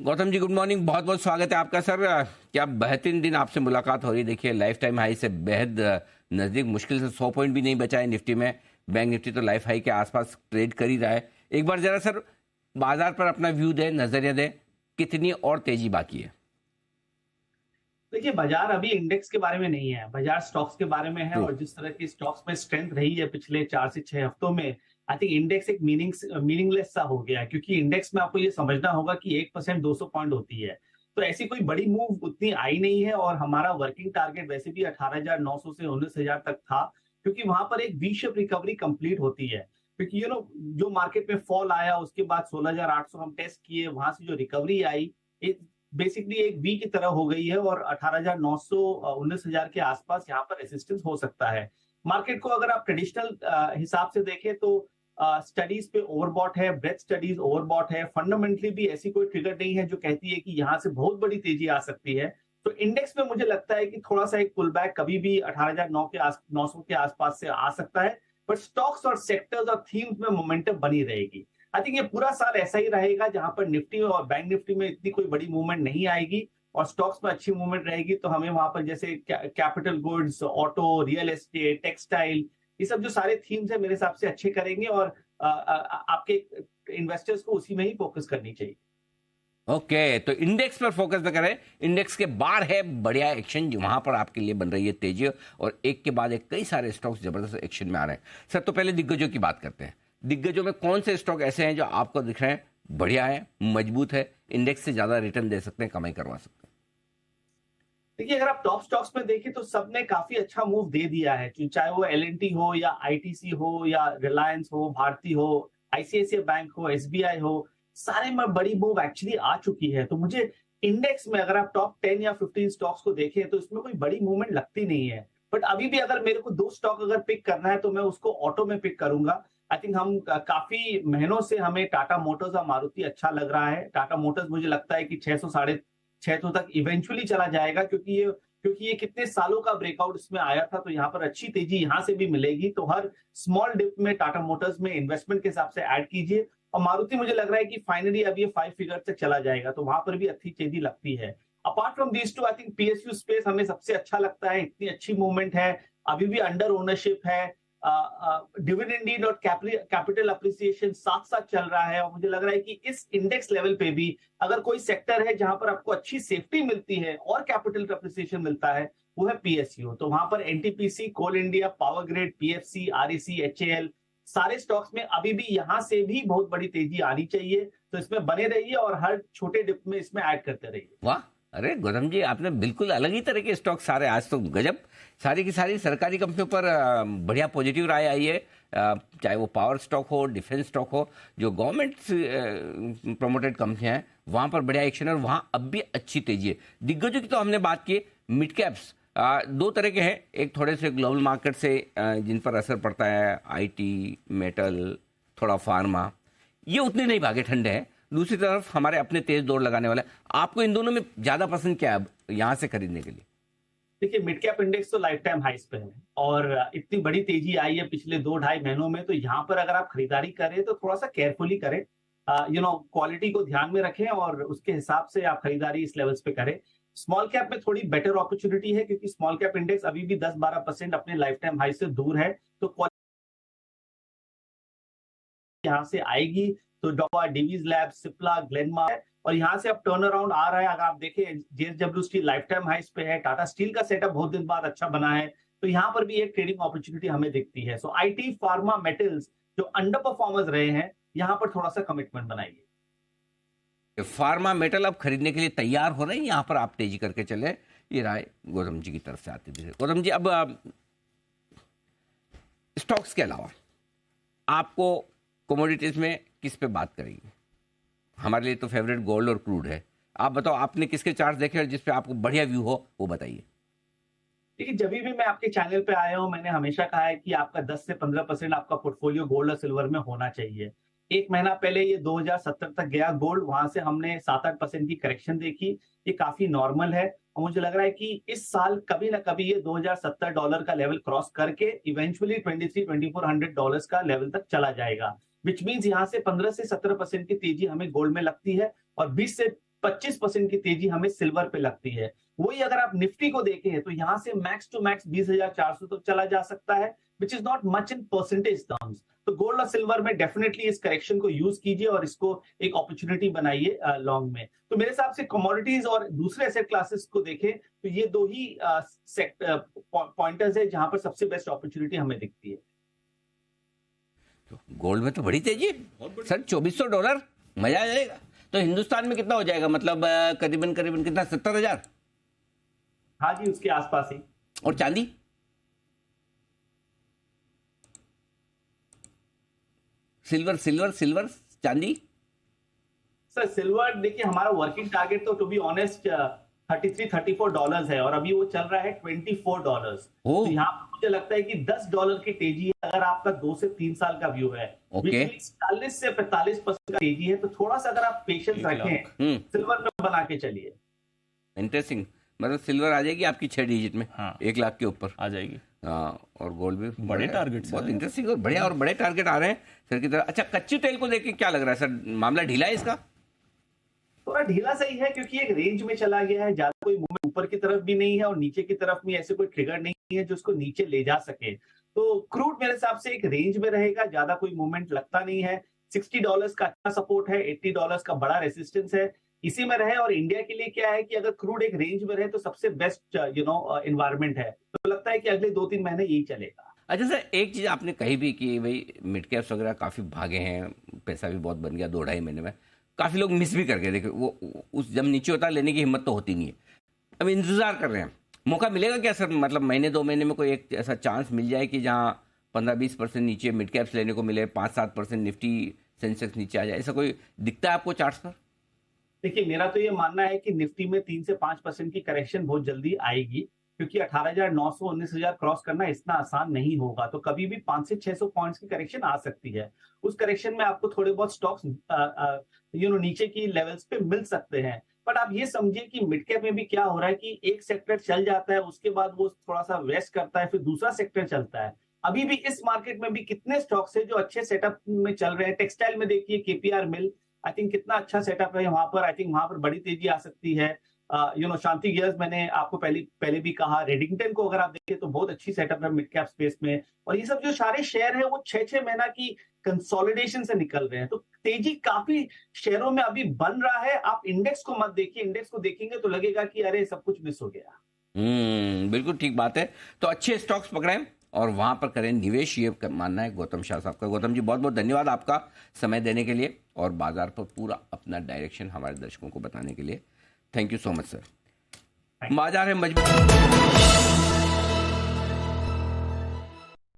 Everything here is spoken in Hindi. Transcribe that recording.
Gautam ji, good morning. बहुत बहुत स्वागत है आपका सर। क्या बेहतरीन दिन आपसे मुलाकात हो रही है। देखिए, लाइफ टाइम हाई से बेहद नजदीक, मुश्किल से 100 पॉइंट भी नहीं बचा है निफ्टी में। बैंक निफ्टी तो लाइफ हाई के आसपास ट्रेड कर ही रहा है। एक बार जरा सर बाजार पर अपना व्यू दे, नजरिया दे, कितनी और तेजी बाकी है? देखिए, बाजार अभी इंडेक्स के बारे में नहीं है, बाजार स्टॉक्स के बारे में है। ट्रू। और जिस तरह की स्टॉक्स में स्ट्रेंथ रही है पिछले 4 से 6 हफ्तों में, आई थिंक इंडेक्स एक मीनिंगलेस सा हो गया है, क्योंकि इंडेक्स में आपको ये समझना होगा कि 1% 200 पॉइंट होती है। तो ऐसी कोई बड़ी मूव उतनी आई नहीं है, और हमारा वर्किंग टारगेट वैसे भी 18,900 से 19,000 तक था, क्योंकि वहां पर एक वी शेप रिकवरी कंप्लीट होती है। क्योंकि जो मार्केट में फॉल आया, उसके बाद 16,800 हम टेस्ट किए, वहां से जो रिकवरी आई बेसिकली एक वी की तरह हो गई है, और 18,900 19,000 के आसपास यहाँ पर रेसिस्टेंस हो सकता है। मार्केट को अगर आप ट्रेडिशनल हिसाब से देखें तो स्टडीज पे ओवरबॉट है, ब्रेथ स्टडीज ओवरबॉट है। फंडामेंटली भी ऐसी कोई ट्रिगर नहीं है जो कहती है कि यहाँ से बहुत बड़ी तेजी आ सकती है। तो इंडेक्स में मुझे लगता है कि थोड़ा सा एक पुल बैक कभी भी 18,900 के आसपास से आ सकता है। बट स्टॉक्स और सेक्टर्स और थीम्स में मोमेंटम बनी रहेगी। आई थिंक ये पूरा साल ऐसा ही रहेगा, जहां पर निफ्टी और बैंक निफ्टी में इतनी कोई बड़ी मूवमेंट नहीं आएगी, और स्टॉक्स में अच्छी मूवमेंट रहेगी। तो हमें वहां पर जैसे capital goods, auto, real estate, textile, ये सब जो सारे थीम्स है मेरे हिसाब से अच्छे करेंगे, और आपके इन्वेस्टर्स को उसी में ही फोकस करनी चाहिए। ओके, तो इंडेक्स पर फोकस न करें। इंडेक्स के बाहर है बढ़िया एक्शन, जो वहां पर आपके लिए बन रही है तेजी, और एक के बाद एक कई सारे स्टॉक्स जबरदस्त एक्शन में आ रहे हैं। सर, तो पहले दिग्गजों की बात करते हैं। दिग्गजों में कौन से स्टॉक ऐसे हैं जो आपको दिख रहे हैं बढ़िया है, मजबूत है, इंडेक्स से ज्यादा रिटर्न दे सकते हैं, कमाई करवा सकते देखिए, अगर आप टॉप स्टॉक्स में देखें तो सबने काफी अच्छा मूव दे दिया है, चाहे वो एल हो या आईटीसी हो या रिलायंस हो, भारती हो, आईसीआईसीआई बैंक हो, एसबीआई हो, सारे में बड़ी मूव एक्चुअली आ चुकी है। तो मुझे इंडेक्स में अगर आप टॉप 10 या 15 स्टॉक्स को देखें तो इसमें कोई बड़ी मूवमेंट लगती नहीं है। बट अभी भी अगर मेरे को दो स्टॉक अगर पिक करना है तो मैं उसको ऑटो में पिक करूंगा। आई थिंक हम काफी महीनों से हमें टाटा मोटर्स और मारुति अच्छा लग रहा है। टाटा मोटर्स मुझे लगता है कि 600 साढ़े 600 तक इवेंचुअली चला जाएगा, क्योंकि ये कितने सालों का ब्रेकआउट इसमें आया था। तो यहाँ पर अच्छी तेजी यहाँ से भी मिलेगी। तो हर स्मॉल डिप में टाटा मोटर्स में इन्वेस्टमेंट के हिसाब से ऐड कीजिए। और मारुति मुझे लग रहा है कि फाइनली अब ये 5 फिगर तक चला जाएगा, तो वहां पर भी अच्छी तेजी लगती है। Apart from these two, I think PSU space हमें सबसे अच्छा लगता है। इतनी अच्छी मूवमेंट है, अभी भी अंडर ओनरशिप है, डिविडेंड यील्ड और कैपिटल अप्रिसिएशन साथ साथ चल रहा है। और मुझे लग रहा है कि इस इंडेक्स लेवल पे भी अगर कोई सेक्टर है जहां पर आपको अच्छी सेफ्टी मिलती है और कैपिटल अप्रिसिएशन मिलता है, वो है पीएसयू। तो वहां पर NTPC, Coal India, Power Grid, PFC, REC, HAL, सारे स्टॉक्स में अभी भी यहां से भी बहुत बड़ी तेजी आनी चाहिए। तो इसमें बने रहिए और हर छोटे डिप में इसमें ऐड करते रहिए। हैं? वाह! अरे गौतम जी, आपने बिल्कुल अलग ही तरह के स्टॉक सारे, आज तो गजब। सारी की सारी सरकारी कंपनियों पर बढ़िया पॉजिटिव राय आई है। चाहे वो पावर स्टॉक हो, डिफेंस स्टॉक हो, जो गवर्नमेंट प्रमोटेड कंपनियां हैं, वहां पर बढ़िया एक्शन है, और वहां अब भी अच्छी तेजी है। दिग्गजों की तो हमने बात की। मिड कैप्स दो तरह के हैं। एक थोड़े से ग्लोबल मार्केट से जिन पर असर पड़ता है, आईटी, मेटल, थोड़ा फार्मा, ये उतने नहीं भागे, ठंडे हैं। दूसरी तरफ हमारे अपने तेज दौड़ लगाने वाले। आपको इन दोनों में ज्यादा पसंद क्या है यहां से खरीदने के लिए? देखिए, मिड कैप इंडेक्स तो लाइफ टाइम हाइस पे है, और इतनी बड़ी तेजी आई है पिछले 2 ढाई महीनों में। तो यहाँ पर अगर आप खरीदारी करें तो थोड़ा सा केयरफुली करें, क्वालिटी को ध्यान में रखें, और उसके हिसाब से आप खरीदारी इस लेवल्स पे करें। स्मॉल कैप में थोड़ी बेटर अपॉर्चुनिटी है, क्योंकि स्मॉल कैप इंडेक्स अभी भी 10-12% अपने लाइफ टाइम हाई से दूर है। तो यहाँ से आएगी। तो डॉवा, डिवीज लैब, सिप्ला, ग्लेनमार्क, और यहाँ से अब टर्न अराउंड आ रहा है। अगर आप देखें, जेएसडब्ल्यू स्टील लाइफ टाइम हाइस पे है, टाटा स्टील का सेटअप बहुत दिन बाद अच्छा बना है। तो यहाँ पर भी एक ट्रेडिंग अपॉर्चुनिटी हमें दिखती है। सो आईटी, फार्मा, मेटल्स जो अंडर परफॉर्मर्स रहे हैं, यहाँ पर थोड़ा सा कमिटमेंट बनाइए। फार्मा मेटल अब खरीदने के लिए तैयार हो रहे हैं, यहाँ पर आप तेजी करके चले। ये राय गौतम जी की तरफ से आती थी। गौतम जी, अब स्टॉक्स के अलावा आपको कमोडिटीज में किस पे बात करेंगे? हमारे लिए तो फेवरेट गोल्ड और क्रूड है। आप बताओ, आपने किसके चार्ट देखे और जिस पे आपको बढ़िया व्यू हो वो बताइए। देखिए, जब भी मैं आपके चैनल पे आया हूँ, मैंने हमेशा कहा है कि आपका 10 से 15% आपका पोर्टफोलियो गोल्ड और सिल्वर में होना चाहिए। एक महीना पहले ये 2070 तक गया गोल्ड, वहां से हमने 7-8% की करेक्शन देखी। ये काफी नॉर्मल है, और मुझे लग रहा है कि इस साल कभी ना कभी ये $2070 का लेवल क्रॉस करके इवेंचुअली 23-2400 का लेवल तक चला जाएगा। विच मीन्स यहाँ से 15 से 17% की तेजी हमें गोल्ड में लगती है, और 20 से 20-25% की तेजी हमें सिल्वर पे लगती है। वही अगर आप निफ्टी को देखें तो यहां से मैक्स टू मैक्स 20,400 तक चला जा सकता है, which is not much in percentage terms. तो गोल्ड और सिल्वर में डेफिनेटली इस करेक्शन को यूज कीजिए और इसको एक अपॉर्चुनिटी बनाइए लॉन्ग में। तो मेरे हिसाब से कमोडिटीज और दूसरे एसेट क्लासेस को देखें तो ये दो ही पॉइंटर्स है जहां पर सबसे बेस्ट अपॉर्चुनिटी हमें दिखती है। गोल्ड में तो बड़ी तेजी है सर, $2400, मजा आ जाएगा। तो हिंदुस्तान में कितना हो जाएगा, मतलब करीबन करीबन कितना, 70,000? हाँ जी, उसके आसपास ही। और चांदी? सिल्वर सिल्वर सिल्वर चांदी? सर सिल्वर देखिए, हमारा वर्किंग टारगेट तो टू बी ऑनेस्ट $33-34 है और अभी वो चल रहा है $24। तो यहाँ पर मुझे लगता है कि $10 की तेजी है अगर आपका 2 से 3 साल का व्यू है। 40 से 45% का तेजी है, तो थोड़ा सा अगर आप पेशेंस रखें सिल्वर में बना के चलिए। इंटरेस्टिंग, मतलब सिल्वर आ जाएगी आपकी 6 डिजिट में। हाँ, 1 लाख के ऊपर आ जाएगी। और गोल्ड भी बड़े टारगेट, बहुत इंटरेस्टिंग और बढ़िया, और बड़े टारगेट आ रहे हैं सर की तरफ। अच्छा, कच्ची तेल को देख के क्या लग रहा है सर, मामला ढीला है इसका? थोड़ा ढीला सही है क्योंकि एक रेंज में चला गया है, ज्यादा कोई मूवमेंट ऊपर की तरफ भी नहीं है और नीचे की तरफ भी ऐसे कोई ट्रिगर नहीं है जो उसको नीचे ले जा सके। तो क्रूड मेरे हिसाब से एक रेंज में रहेगा, ज्यादा कोई मूवमेंट लगता नहीं है। $60 का अच्छा सपोर्ट है, $80 का बड़ा रेसिस्टेंस है, इसी में रहे। और इंडिया के लिए क्या है कि अगर क्रूड एक रेंज में रहे तो सबसे बेस्ट एनवायरमेंट है। तो लगता है कि अगले 2-3 महीने यही चलेगा। अच्छा सर, एक चीज आपने कही भी कि भाई मिड कैप्स वगैरह काफी भागे हैं, पैसा भी बहुत बन गया 2-2.5 महीने में, काफी लोग मिस भी कर गए। देखो वो उस जब नीचे होता है लेने की हिम्मत तो होती नहीं है। अब इंतजार कर रहे हैं, मौका मिलेगा क्या सर, मतलब महीने 2 महीने में कोई एक ऐसा चांस मिल जाए कि जहां 15-20% नीचे मिड कैप्स लेने को मिले, 5-7% निफ्टी सेंसेक्स नीचे आ जाए, ऐसा कोई दिखता है आपको चार्ट्स पर? देखिए, मेरा तो ये मानना है कि निफ्टी में 3 से 5% की करेक्शन बहुत जल्दी आएगी, क्योंकि 18,900 19,000 क्रॉस करना इतना आसान नहीं होगा। तो कभी भी 500 से 600 पॉइंट्स की करेक्शन आ सकती है। उस करेक्शन में आपको थोड़े बहुत स्टॉक्स नीचे की लेवल्स पे मिल सकते हैं। बट आप ये समझिए कि मिड कैप में भी क्या हो रहा है कि एक सेक्टर चल जाता है, उसके बाद वो थोड़ा सा वेस्ट करता है, फिर दूसरा सेक्टर चलता है। अभी भी इस मार्केट में भी कितने स्टॉक्स है जो अच्छे सेटअप में चल रहे हैं। टेक्सटाइल में देखिए केपीआर मिल, आई थिंक कितना अच्छा सेटअप है वहां पर। आई थिंक वहां पर बड़ी तेजी आ सकती है। शांति गियर्स मैंने आपको पहले भी कहा। रेडिंगटन को अगर आप देखें तो बहुत अच्छी सेटअप है मिड कैप स्पेस में। और ये सब जो सारे शेयर है वो 6-6 महीना की कंसोलिडेशन से निकल रहे हैं। तो तेजी काफी शेयरों में अभी बन रहा है। आप इंडेक्स को मत देखिए, इंडेक्स को देखेंगे तो लगेगा कि अरे सब कुछ मिस हो गया। बिल्कुल ठीक बात है। तो अच्छे स्टॉक्स पकड़ें और वहां पर करें निवेश, ये मानना है गौतम शाह साहब का। गौतम जी, बहुत बहुत धन्यवाद आपका समय देने के लिए और बाजार पर पूरा अपना डायरेक्शन हमारे दर्शकों को बताने के लिए। Thank you so much sir. बाजार है मजबूत।